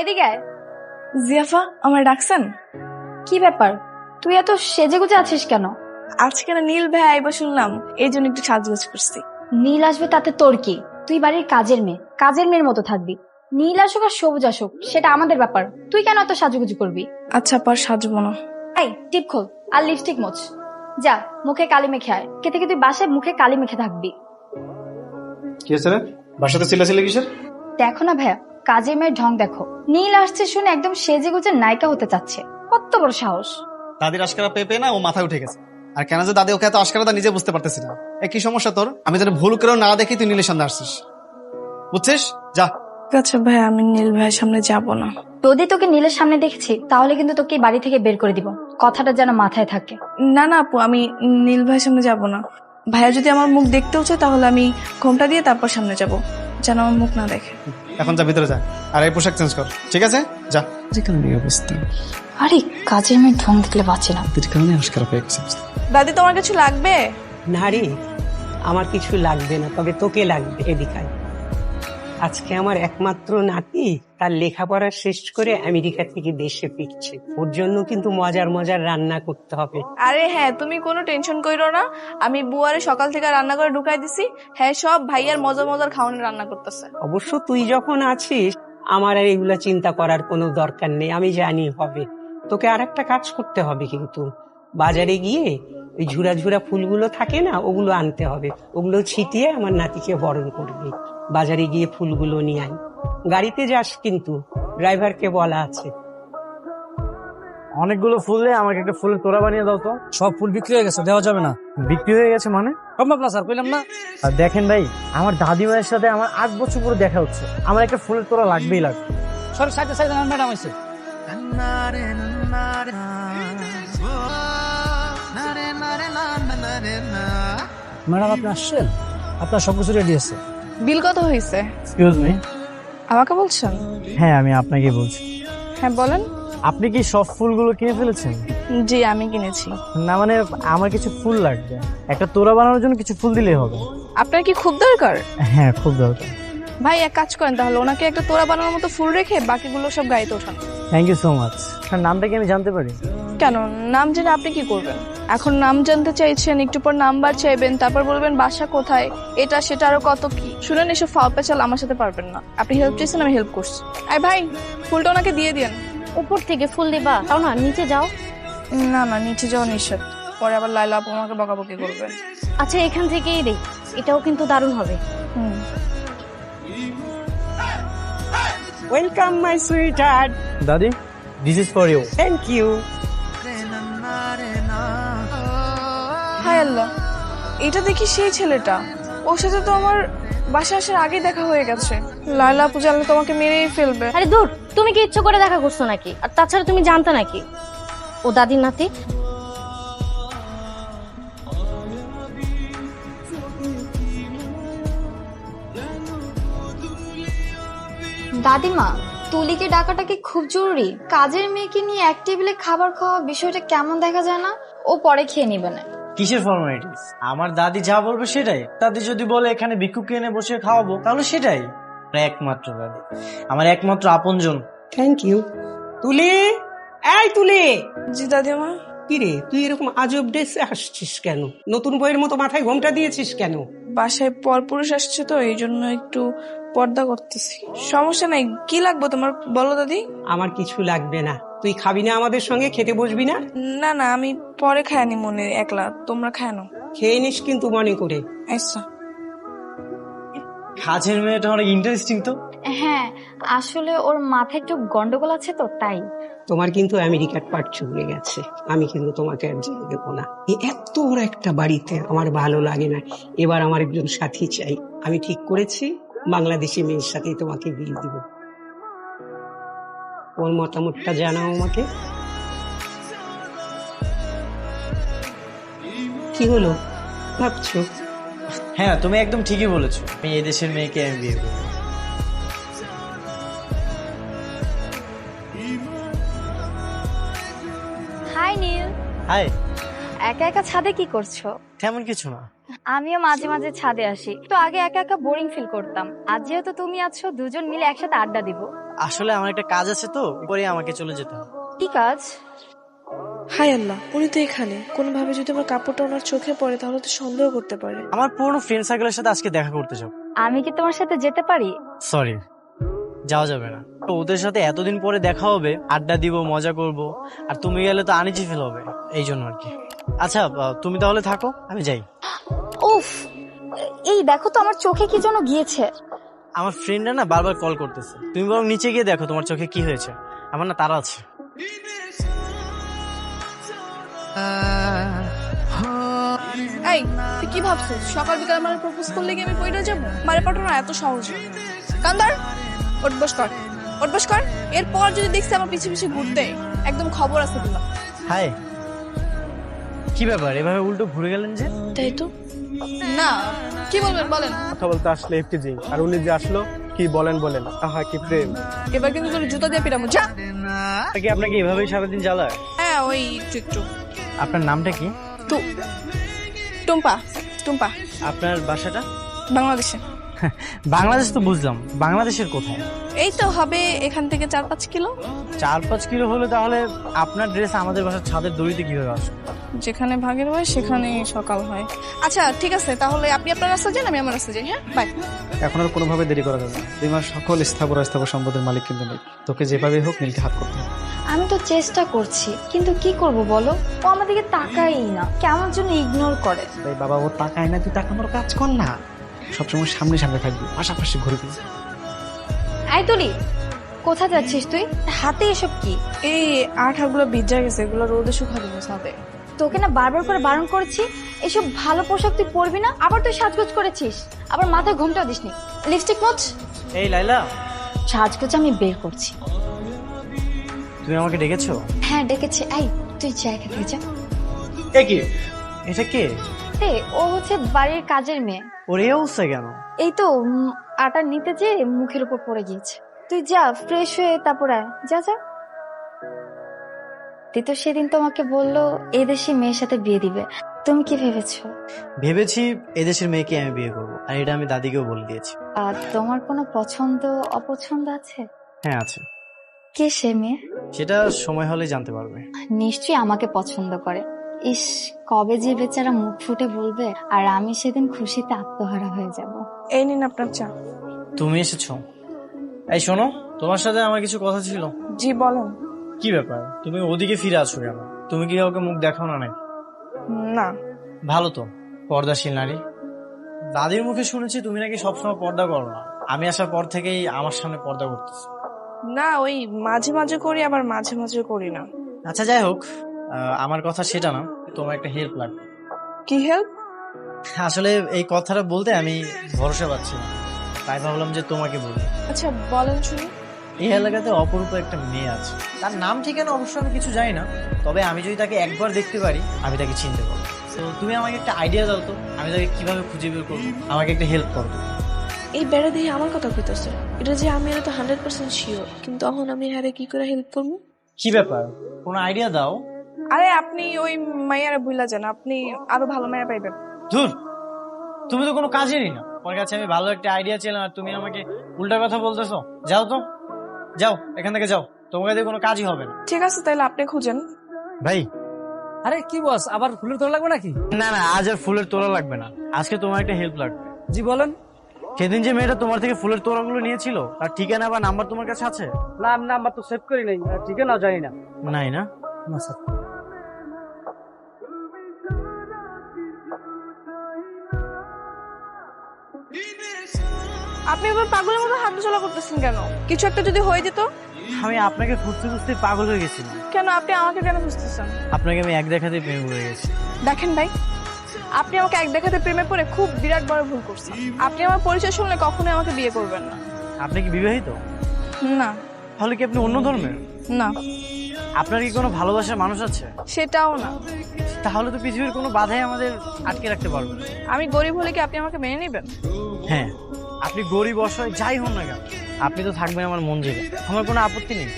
এদিকে আয়। জিয়াফা, আমার ডাকছেন? কি ব্যাপার, তুই এত সেজেগুজে আছিস কেন? আজকে না নীল ভাই আইবা শুনলাম, এই জন্য একটু সাজগোজ করছি। নীল আসবে তাতে তোর কি? তুই বাড়ির কাজের মেয়ের মতো থাকবি। নীল আসুক আর সবুজ আসুক সেটা আমাদের ব্যাপার, তুই কেন এত সাজুগুজু করবি? আচ্ছা, পর সাজবো না। এই টিপ খোল আর লিপস্টিক মোছ, যা মুখে কালি মেখে আয়। কে থেকে তুই বাসায় মুখে কালি মেখে থাকবি? কি হয়েছে রে? বাসাতে চিল্লাচিল্লি কিসের? দেখো না ভাইয়া, কাজের মেয়ের ঢং দেখো। নীল আসছে শুনে একদম সেজে গুজে নায়িকা হতে চাচ্ছে, কত বড় সাহস! দাদির আশকারা পেয়ে না ও মাথায় উঠে গেছে। আর কেন যে দাদি ওকে এত আশকারা তা নিজে বুঝতে পারতেছি না। কি সমস্যা তোর? আমি যেন ভুল করেও না দেখি তুই নীলের সামনে আসছিস, বুঝছিস? যা। আচ্ছা ভাই, আমি নীল ভাইয়ের সামনে যাব না। যদি তোকে নীলের সামনে দেখেছি তাহলে কিন্তু তোকে বাড়ি থেকে বের করে দিব, কথাটা যেন মাথায় থাকে। না না আপু, আমি নীল ভাইয়ের সামনে যাব না। ভাইয়া যদি আমার মুখ দেখতেও চায় তাহলে আমি ঘোমটা দিয়ে তারপর সামনে যাব, যেন আমার মুখ না দেখে। এখন যা, ভিতরে যা, আর এই পোশাক চেঞ্জ কর, ঠিক আছে? যা। অবস্থা, আরে কাজের মেয়ের ঢং দেখলে বাঁচে না। কারণে আশকারা পেয়ে গেছে। দাদি, তোমার কিছু লাগবে? না রে, আমার কিছু লাগবে না, তবে তোকে লাগবে। এদিকায় আজকে আমার একমাত্র নাতি তার লেখাপড়া শেষ করে আমেরিকা থেকে দেশে ফিরছে। ওর জন্য কিন্তু মজার মজার রান্না করতে হবে। আরে হ্যাঁ, তুমি কোনো টেনশন কইরো না, আমি বুয়ারে সকাল থেকে রান্না করে ঢুকাই দিছি। হ্যাঁ, সব ভাইয়ার মজার মজার খাওয়ানো রান্না করতেছে। অবশ্য তুই যখন আছিস আমার আর এগুলা চিন্তা করার কোনো দরকার নেই, আমি জানি হবে। তোকে আর একটা কাজ করতে হবে, কিন্তু বাজারে গিয়ে ওই ঝুরা ঝুরা ফুলগুলো থাকে না, ওগুলো আনতে হবে। ওগুলো ছিটিয়ে আমার নাতিকে বরণ করবি। বাজারে গিয়ে ফুলগুলো নিয়ে আয়। গাড়িতে যাস কিন্তু, ড্রাইভারকে বলা আছে। অনেকগুলো ফুল দিয়ে আমাকে একটা ফুলের তোড়া বানিয়ে দাও তো। সব ফুল বিক্রি হয়ে গেছে, দেওয়া যাবে না। বিক্রি হয়ে গেছে মানে? সম্ভব না স্যার, কইলাম না। আর দেখেন ভাই, আমার দাদিমায়ের সাথে আমার 8 বছর পরে দেখা হচ্ছে, আমার একটা ফুলের তোড়া লাগবেই লাগবে। সরি, সাইডে সাইডে ম্যাডাম হয়েছে। ম্যাডাম আপনি আসছেন, আপনার সবকিছু রেডি আছে। বিল কত হয়েছে? Excuse me. আমাকে বলছেন? হ্যাঁ, আমি আপনাকে বলছি। হ্যাঁ বলেন। আপনি কি সব ফুলগুলো কিনে ফেলেছেন? জি, আমি কিনেছি। না মানে, আমার কিছু ফুল লাগবে, একটা তোড়া বানানোর জন্য কিছু ফুল দিলেই হবে। আপনার কি খুব দরকার? হ্যাঁ, খুব দরকার। ভাই এক কাজ করেন তাহলে, ওনাকে একটা তোড়া বানানোর মতো ফুল রেখে বাকিগুলো সব গাড়িতে ওঠান। Thank you so much. আপনার নামটা কি আমি জানতে পারি? কেন, নাম জেনে আপনি কি করবেন? এখন নাম জানতে চাইছেন, একটু পর নাম্বার চাইবেন, তারপর বলবেন বাসা কোথায়, এটা সেটা আরো কত কি। শুনেন, এসব ফাও পেঁচাল আমার সাথে পারবেন না। আপনি হেল্প চাইছেন, আমি হেল্প করছি। আয় ভাই, ফুলটা ওনাকে দিয়ে দিন। উপর থেকে ফুল দিবা? তাও না, নিচে যাও। না না, নিচে যাওয়া নিষেধ, পরে আবার লাইলা আপু আমাকে বকাবকি করবে। আচ্ছা এখান থেকেই দেই, এটাও কিন্তু দারুণ হবে। Welcome my sweetheart. দাদি, this is for you. Thank you. হায় আল্লাহ, এটা দেখি সেই ছেলেটা। ওর সাথে তো আমার বাসা আসার আগে দেখা হয়ে গেছে। লাইলা আপু জানলে তোমাকে মেরেই ফেলবে। আরে দূর, তুমি কি ইচ্ছে করে দেখা করছো নাকি? আর তাছাড়া তুমি জানতে নাকি ও দাদির নাতি? দাদিমা, তুলিকে ডাকাটা কি খুব জরুরি? কাজের মেয়েকে নিয়ে এক টেবিলে খাবার খাওয়া বিষয়টা কেমন দেখা যায় না? ও পরে খেয়ে নিবে না। কিসের ফর্মালিটিস? আমার দাদি যা বলবে সেটাই। দাদি যদি বলে এখানে ভিক্ষুককে এনে বসে খাওয়াবো, তাহলে সেটাই। একমাত্র দাদি, আমার একমাত্র আপনজন। Thank you. তুলি, এই তুলি। জি দাদিমা। কিরে, তুই এরকম আজব ড্রেসে আসছিস কেন? নতুন বইয়ের মতো মাথায় ঘোমটা দিয়েছিস কেন? বাসায় পরপুরুষ আসছে তো, এই জন্য একটু পর্দা করতেছি। সমস্যা নাই, কি লাগবে তোমার বলো দাদি। আমার কিছু লাগবে না। তুই খাবি না আমাদের সঙ্গে? খেতে বসবি না? না না, আমি পরে খায়নি, মনে একলা, তোমরা খায়ানো। খেয়ে নিস কিন্তু মনে করে। আচ্ছা। কাজের মেয়েটা অনেক ইন্টারেস্টিং তো। হ্যাঁ, আসলে ওর মাথায় একটু গন্ডগোল আছে তো, তাই। তোমার কিন্তু আমেরিকার পাট চলে গেছে, আমি কিন্তু তোমাকে আর যেতে দেবো না। এত বড় একটা বাড়িতে আমার ভালো লাগে না। এবার আমার একজন সাথী চাই। আমি ঠিক করেছি বাংলাদেশি মেয়ের সাথেই তোমাকে বিয়ে দিব। ওর মতামতটা জানাও আমাকে। কি হলো ভাবছো? হ্যাঁ, তুমি একদম ঠিকই বলেছো। আমি এই দেশের মেয়েকে আমি বিয়ে করবো। হাই নীল। হাই। একা একা ছাদে কি করছো? তেমন কিছু না। আমিও মাঝে মাঝে ছাদে আসি, তো আগে একা একা বোরিং ফিল করতাম। আজ যেহেতু তুমি আছো, দুজন মিলে একসাথে আড্ডা দিব। আসলে আমার একটা কাজ আছে তো, পরে আমাকে চলে যেতে হবে। কি কাজ? হায় আল্লাহ, উনি তো এখানে। কোনোভাবে যদি আমার কাপড়টা ওনার চোখে পড়ে তাহলে তো সন্দেহ করতে পারে। আমার পুরনো ফ্রেন্ড সার্কেলের সাথে আজকে দেখা করতে যাব। আমি কি তোমার সাথে যেতে পারি? সরি, যাওয়া যাবে না। তো ওদের সাথে এতদিন পরে দেখা হবে, আড্ডা দিব, মজা করব, আর তুমি গেলে তো আনিজি ফিল হবে, এই জন্য আর কি। আচ্ছা তুমি তাহলে থাকো, আমি যাই। উফ, এই দেখো তো আমার চোখে কি যেন গিয়েছে। আমার ফ্রেন্ডরা না বারবার কল করতেছে, তুমি বরং নিচে গিয়ে দেখো তোমার চোখে কি হয়েছে। আমার না তারা আছে। এই তুই কি ভাবছিস সকাল বিকাল আমার প্রপোজ করলে কি আমি পইরা যাবো? মারে পাঠো না এত সহজ। কান্দার ওঠ বস কর, ওঠ বস কর। এরপর যদি দেখছি আমার পিছে পিছে ঘুরতে, একদম খবর আছে দিলাম। হাই, কি ব্যাপার এভাবে উল্টো ঘুরে গেলেন যে? তাই তো। না, কি বলবেন বলেন। কথা বলতে আসলে এফটিজি, আর উনি যে আসলো কি বলেন। আহা কি প্রেম। এবার কিন্তু তোর জুতা দিয়ে পিরামো যা। কি আপনাকে এভাবেই সারাদিন জ্বালায়? হ্যাঁ ওই একটু একটু। আপনার নামটা কি? টুম্পা। টুম্পা। আপনার বাসাটা? বাংলাদেশে। বাংলাদেশ তো বুঝলাম, বাংলাদেশের কোথায়? এই তো হবে এখান থেকে 4-5 কিলো। 4-5 কিলো হলে তাহলে আপনার ড্রেস আমাদের বাসার ছাদের দড়িতে কিভাবে আসবে? যেখানে ভাগের হয় সেখানে সকাল হয়। আচ্ছা ঠিক আছে, তাহলে আপনি আপনার রাস্তা যান, আমি আমার রাস্তা যাই। হ্যাঁ বাই। এখন আর কোনোভাবে দেরি করা যাবে না। তোমার সকল স্থাবর অস্থাবর সম্পদের মালিক কিন্তু নেই। তোকে যেভাবে হোক নীলকে হাত করতে হবে। আমি তো চেষ্টা করছি, কিন্তু কি করব বলো? ও আমার দিকে তাকাই না, কেমন যেন ইগনোর করে। তাই বাবা ও তাকায় না, তুই তাকানোর কাজ কর না। সবসময় সামনে সামনে থাকবি, পাশাপাশি ঘুরবি। এই তুলি, কোথায় যাচ্ছিস তুই? হাতে এসব কি? এই আঠাগুলো ভিজা গেছে, এগুলো রোদে শুকাতে হবে ছাদে। তোকে না বারবার করে বারণ করেছি, এসব ভালো পোশাক তুই পরবি না। আবার তুই সাজগোজ করেছিস, আবার মাথায় ঘুমটাও দিসনি। লিপস্টিক মোচ। এই লাইলা, সাজগোজ আমি বের করছি। তুমি আমাকে ডেকেছো? হ্যাঁ ডেকেছি। এই তুই জায়গা থেকে যা। এ কি, এটা কে? ও হচ্ছে বাড়ির কাজের মেয়ে। ওর এই অবস্থা কেন? এই তো আটা নিতে যে মুখের উপর পড়ে গিয়েছে। তুই যা ফ্রেশ হয়ে তারপর আয়, যা যা। তুই তো সেদিন তোমাকে বললো এই দেশি মেয়ের সাথে বিয়ে দিবে, তুমি কি ভেবেছো? ভেবেছি এদেশের মেয়েকে আমি বিয়ে করবো, আর এটা আমি দাদিকেও বলে দিয়েছি। আর তোমার কোনো পছন্দ অপছন্দ আছে? হ্যাঁ আছে। কে সে মেয়ে? সেটা সময় হলে জানতে পারবে। নিশ্চয়ই আমাকে পছন্দ করে। ইস, কবে যে বেচারা মুখ ফুটে বলবে, আর আমি সেদিন খুশিতে আত্মহারা হয়ে যাব। এই নিন আপনার চা। তুমি এসেছো? এই শোনো, তোমার সাথে আমার কিছু কথা ছিল। জি বলেন। কি ব্যাপার, তুমি ওদিকে ফিরে আসো কেন? তুমি কি কাউকে মুখ দেখাও না নাকি? না। ভালো তো, পর্দাশীল নারী। দাদির মুখে শুনেছি তুমি নাকি সবসময় পর্দা করো না। আমি আসার পর থেকেই আমার সামনে পর্দা করতেছি। না, ওই মাঝে মাঝে করি, আবার মাঝে মাঝে করি না। আচ্ছা যাই হোক, আমার কথা সেটা না, তোমার একটা হেল্প লাগবে। কি হেল্প? আসলে এই কথাটা বলতে আমি ভরসা পাচ্ছি না, তাই ভাবলাম যে তোমাকে বলি। আচ্ছা বলেন শুনি। এই এলাকাতে অপরূপ একটা মেয়ে আছে, তার নাম ঠিকানা অবশ্য আমি কিছু জানি না, তবে আমি যদি তাকে একবার দেখতে পারি আমি তাকে চিনতে পারবো। তো তুমি আমাকে একটা আইডিয়া দাও তো, আমি তাকে কিভাবে খুঁজে বের করবো, আমাকে একটা হেল্প করো। এই বেড়া দিয়ে আমার কথা কইতেছে, এটা যে আমি এটা তো 100% শিওর, কিন্তু তখন আমি হ্যারে কি করে হেল্প করবো? কি ব্যাপার, কোনো আইডিয়া দাও। আরে আপনি ওই মাইয়ারে ভুলা যান, আপনি আরো ভালো মাইয়া পাইবেন। ধুর, তুমি তো কোনো কাজেরই না। তোমার কাছে আমি ভালো একটা আইডিয়া ছিলাম আর তুমি আমাকে উল্টা কথা বলতেছো। যাও তো, যাও এখান থেকে যাও, তোমাকে দিয়ে কোনো কাজই হবে না। ঠিক আছে তাহলে আপনি খুঁজেন। ভাই, আরে কি বস, আবার ফুলের তোলা লাগবে নাকি? না না, আজ আর ফুলের তোড়া লাগবে না, আজকে তোমার একটা হেল্প লাগবে। জি বলেন। সেদিন যে মেয়েটা তোমার থেকে ফুলের তোড়াগুলো নিয়েছিল, তার ঠিকানা বা নাম্বার তোমার কাছে আছে? না, আমি নাম্বার তো সেভ করি নাই, ঠিক আছে, না জানি না। নাই না? না স্যার। আপনি এবার পাগলের মতো হাঁটা চলা করতেছেন কেন? কিছু একটা যদি হয়ে যেত? আমি আপনাকে খুঁজতে খুঁজতে পাগল হয়ে গেছিলাম। কেন আপনি আমাকে কেন খুঁজতেছেন? আপনাকে আমি এক দেখাতে প্রেমে পড়ে গেছি। দেখেন ভাই, আপনি আমাকে এক দেখাতে প্রেমে পড়ে খুব বিরাট বড় ভুল করছেন। আপনি আমার পরিচয় শুনলে কখনোই আমাকে বিয়ে করবেন না। আপনি কি বিবাহিত? না। তাহলে কি আপনি অন্য ধর্মের? না। আপনার কি কোনো ভালোবাসার মানুষ আছে? সেটাও না। তাহলে তো পৃথিবীর কোনো বাধাই আমাদের আটকে রাখতে পারবে না। আমি গরিব হলে কি আপনি আমাকে মেনে নেবেন? হ্যাঁ, আপনি গরিব অসহায় যাই হন না কেন, আপনি তো থাকবেন আমার মন জেগে, আমার কোনো আপত্তি নেই।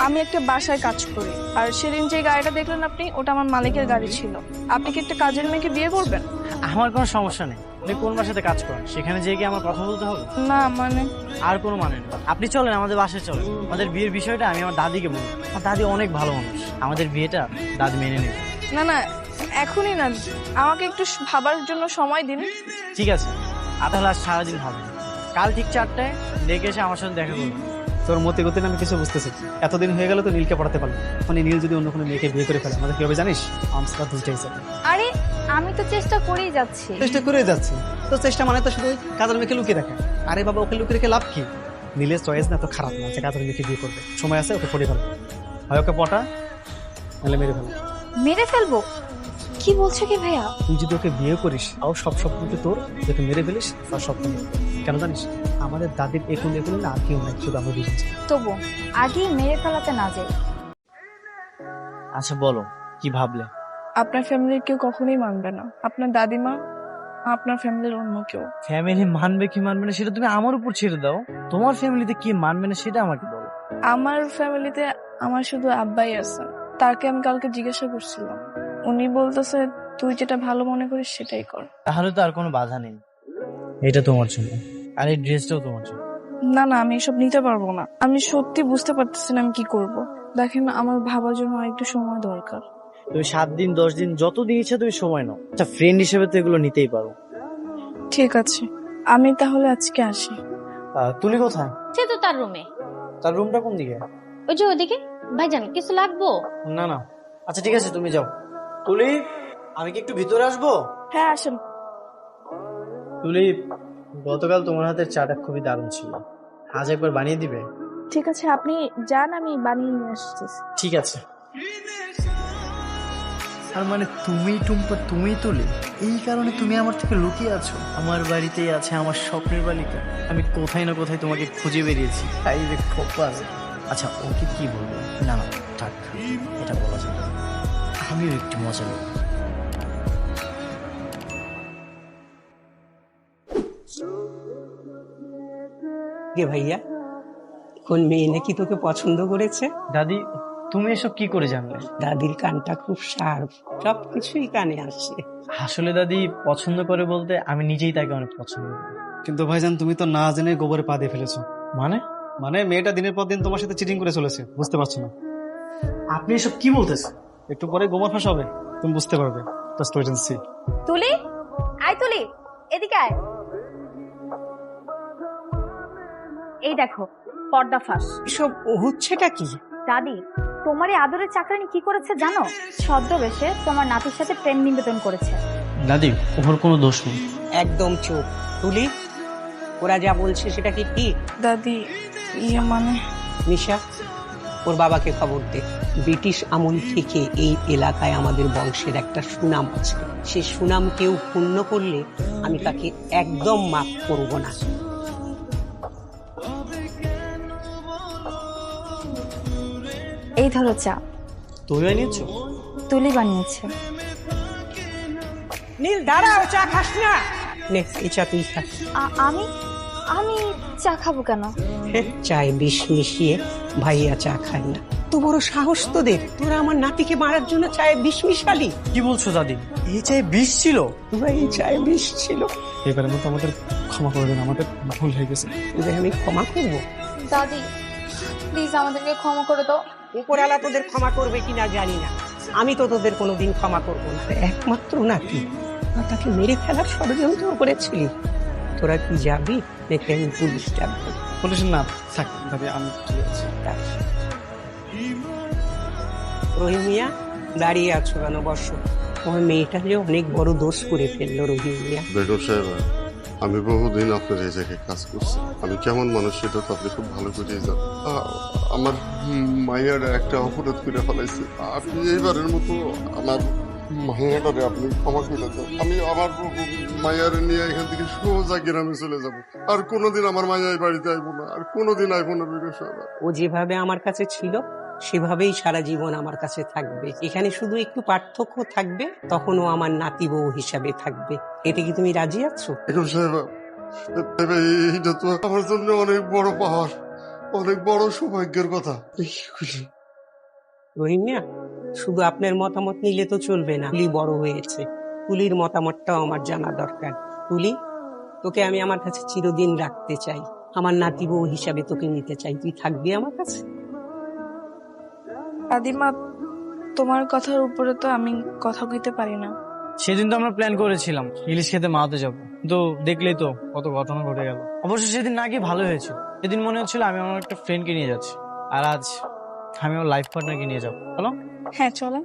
আমি একটা বাসায় কাজ করি, আর সেদিন যে গাড়িটা দেখলেন আপনি, ওটা আমার মালিকের গাড়ি ছিল। আপনি কি একটা কাজের মেয়েকে বিয়ে করবেন? আমার কোনো সমস্যা নেই, আপনি কোন বাসাতে কাজ করেন সেখানে যেয়ে কি আমার কথা বলতে হবে? না মানে আর কোনো মানে নেই, আপনি চলেন আমাদের বাসায় চলেন। আমাদের বিয়ের বিষয়টা আমি আমার দাদিকে বলবো। আমার দাদি অনেক ভালো মানুষ, আমাদের বিয়েটা দাদি মেনে নেবে। না না, এখনই না, আমাকে একটু ভাবার জন্য সময় দিন। ঠিক আছে, তাহলে আজ সারাদিন হবে, কাল ঠিক 4টায় ডেকে এসে আমার সাথে দেখা করবেন। তোর মতে গতি আমি কিছু বুঝতেছি। এতদিন হয়ে গেল তো নীলকে পড়াতে পারলাম, এখন এই নীল যদি অন্য কোনো মেয়েকে বিয়ে করে ফেলে আমাদের কি হবে জানিস? আমসরা দুইটাই যাবে। আরে আমি তো চেষ্টা করেই যাচ্ছি। চেষ্টা করে যাচ্ছি, তো চেষ্টা মানে তো শুধু ওই কাজের মেয়েকে লুকিয়ে রাখা। আরে বাবা, ওকে লুকিয়ে রেখে লাভ কি? নীলের চয়েস না তো খারাপ না যে কাজের মেয়েকে বিয়ে করবে, সময় আছে, ওকে পড়ে ফেলো, হয় ওকে পটা নাহলে মেরে ফেলো। মেরে ফেলবো? কি বলছো কি ভাইয়া? তুই যদি ওকে বিয়ে করিস তাও সব স্বপ্ন তোর, যদি মেরে ফেলিস তার স্বপ্ন তোর। কেন জানিস? আমাদের দাদির এখন না আর কেউ নাই, শুধু আমরা বুঝেছি। তবু আগেই মেরে ফেলাতে না যাই। আচ্ছা বলো, কি ভাবলে? আপনার ফ্যামিলির কেউ কখনোই মানবে না, আপনার দাদিমা, আপনার ফ্যামিলির অন্য কেউ। ফ্যামিলি মানবে কি মানবে না সেটা তুমি আমার উপর ছেড়ে দাও, তোমার ফ্যামিলিতে কি মানবে না সেটা আমাকে বলো। আমার ফ্যামিলিতে আমার শুধু আব্বাই আছে, তাকে আমি কালকে জিজ্ঞাসা করছিলাম, উনি বলতেছে তুই যেটা ভালো মনে করিস সেটাই কর। তাহলে তো আর কোনো বাধা নেই, এটা তোমার জন্য, আর এই ড্রেসটাও তোমার জন্য। না না, আমি এসব নিতে পারবো না, আমি সত্যি বুঝতে পারতেছি না আমি কি করব। দেখেন, আমার ভাবার জন্য একটু সময় দরকার। তুমি 7 দিন 10 দিন যতদিন ইচ্ছা তুমি সময় নাও, আচ্ছা ফ্রেন্ড হিসেবে তো এগুলো নিতেই পারো। ঠিক আছে, আমি তাহলে আজকে আসি। তুলি কোথায়? সে তো তার রুমে। তার রুমটা কোন দিকে? ওই যে ওদিকে। ভাইজান কিছু লাগবো? না না, আচ্ছা ঠিক আছে তুমি যাও। তুলি, আমি কি একটু ভিতরে আসবো? হ্যাঁ আসেন। তুলি, গতকাল তোমার হাতের চাটা খুবই দারুণ ছিল, আজ একবার বানিয়ে দিবে? ঠিক আছে, আপনি যান, আমি বানিয়ে নিয়ে আসতেছি। ঠিক আছে। আর মানে তুমি টুম্পা, তুমি তুলি, এই কারণে তুমি আমার থেকে লুকিয়ে আছো? আমার বাড়িতেই আছে আমার স্বপ্নের বালিকা, আমি কোথায় না কোথায় তোমাকে খুঁজে বেরিয়েছি। তাই রে খোপা। আচ্ছা ওকে কি বলবো? না না থাক, এটা বলা যাবে না। আমিও একটু মজা নেব। কে ভাইয়া, কোন মেয়ে নাকি তোকে পছন্দ করেছে? দাদি, তুমি এসব কি করে জানলে? দাদির কানটা খুব শার্প, সবকিছুই কানে আসে। আসলে দাদি পছন্দ করে বলতে আমি নিজেই তাকে অনেক পছন্দ করি। কিন্তু ভাইজান, তুমি তো না জেনে গোবরে পা দিয়ে ফেলেছো। মানে? মানে মেয়েটা দিনের পর দিন তোমার সাথে চিটিং করে চলেছে, বুঝতে পারছো না? আপনি এসব কি বলতেছেন? একটু পরে গোবর ফাঁস হবে, তুমি বুঝতে পারবে। Just wait and see. Tuli, আয় তুলি, এদিকে আয়। এই দেখো পর্দা ফাঁস। এসব হচ্ছেটা কি? দাদি, তোমার এই আদরের চাকরানি কি করেছে জানো? ছদ্মবেশে তোমার নাতির সাথে প্রেম নিবেদন করেছে। দাদি, ওর কোনো দোষ নেই। একদম চুপ তুলি, ওরা যা বলছে সেটা কি ঠিক? দাদি, ইয়ে মানে নিশা, ওর বাবাকে খবর দে। ব্রিটিশ আমল থেকে এই এলাকায় আমাদের বংশের একটা সুনাম আছে, সে সুনাম কেউ পূর্ণ করলে আমি তাকে একদম মাফ করব না। এই ধরো চা। তুমি বানিয়েছো? তুলি বানিয়েছে। নীল দাঁড়াও, চা খাস না? নে এই চা তুই খা। আমি আমি চা খাবো কেন? চায়ে বিষ মিশিয়ে ভাইয়া চা খায় না। তো বড় সাহস তোদের, তোরা আমার নাতিকে মারার জন্য চায়ে বিষ মিশালি? কি বলছো দাদি? এই চায়ে বিষ ছিল? তোরা এই চায়ে বিষ ছিল? এবারের মতো আমাদের ক্ষমা করে দিন, আমাদের ভুল হয়ে গেছে। তোদের আমি ক্ষমা করবো? দাদি প্লিজ আমাদেরকে ক্ষমা করে দাও। উপরওয়ালা তোদের ক্ষমা করবে কিনা জানি না, আমি তো তোদের কোনোদিন ক্ষমা করবো না। একমাত্র নাকি তাকে মেরে ফেলার ষড়যন্ত্র করেছিলি, তোরা কি যাবি নাকি আমি পুলিশ ডাকবো? পুলিশ না থাক দাদি, আমি ঠিক আছে। রহিমিয়া, দাঁড়িয়ে আছো কেন? বসো। তোমার মেয়েটা যে অনেক বড় দোষ করে ফেললো রহিমিয়া। বেগম সাহেব, আমি বহুদিন আপনার এই জায়গায় কাজ করছি, আমি কেমন মানুষ সেটা তো আপনি খুব ভালো করেই জানেন। আমার মায়ের একটা অপরাধ করে ফেলাইছে, আপনি এইবারের মতো আমার মায়েরারে আপনি ক্ষমা করে দেন। আমি আমার মায়ের নিয়ে এখান থেকে সোজা গ্রামে চলে যাব, আর কোনোদিন আমার মায়া এই বাড়িতে আইবো না, আর কোনোদিন আইবো না বেগম সাহেব। ও যেভাবে আমার কাছে ছিল সেভাবেই সারা জীবন আমার কাছে থাকবে। এখানে শুধু একটু পার্থক্য থাকবে, তখন ও আমার নাতি বউ হিসাবে থাকবে। এতে কি তুমি রাজি আছো? বেগম সাহেব, এইটা তো আমার জন্য অনেক বড় পাওয়ার, অনেক বড় সৌভাগ্যের কথা। রহিমিয়া, শুধু আপনার মতামত নিলে তো চলবে না। বড় হয়েছে, তুলির মতামতটাও আমার জানা দরকার। তুলি, তোকে আমি আমার কাছে চিরদিন রাখতে চাই, আমার নাতি বউ হিসাবে তোকে নিতে চাই। তুই থাকবি আমার কাছে? দাদিমা, তোমার কথার উপরে তো আমি কথা কইতে পারি না। সেদিন তো আমরা প্ল্যান করেছিলাম ইলিশ খেতে মাওতে যাব, কিন্তু দেখলেই তো কত ঘটনা ঘটে গেল। অবশ্য সেদিন না গিয়ে ভালো হয়েছিল। সেদিন মনে হচ্ছিল আমি আমার একটা ফ্রেন্ডকে নিয়ে যাচ্ছি, আর আজ আমি আমার লাইফ পার্টনারকে নিয়ে যাবো। বলো? হ্যাঁ চলেন।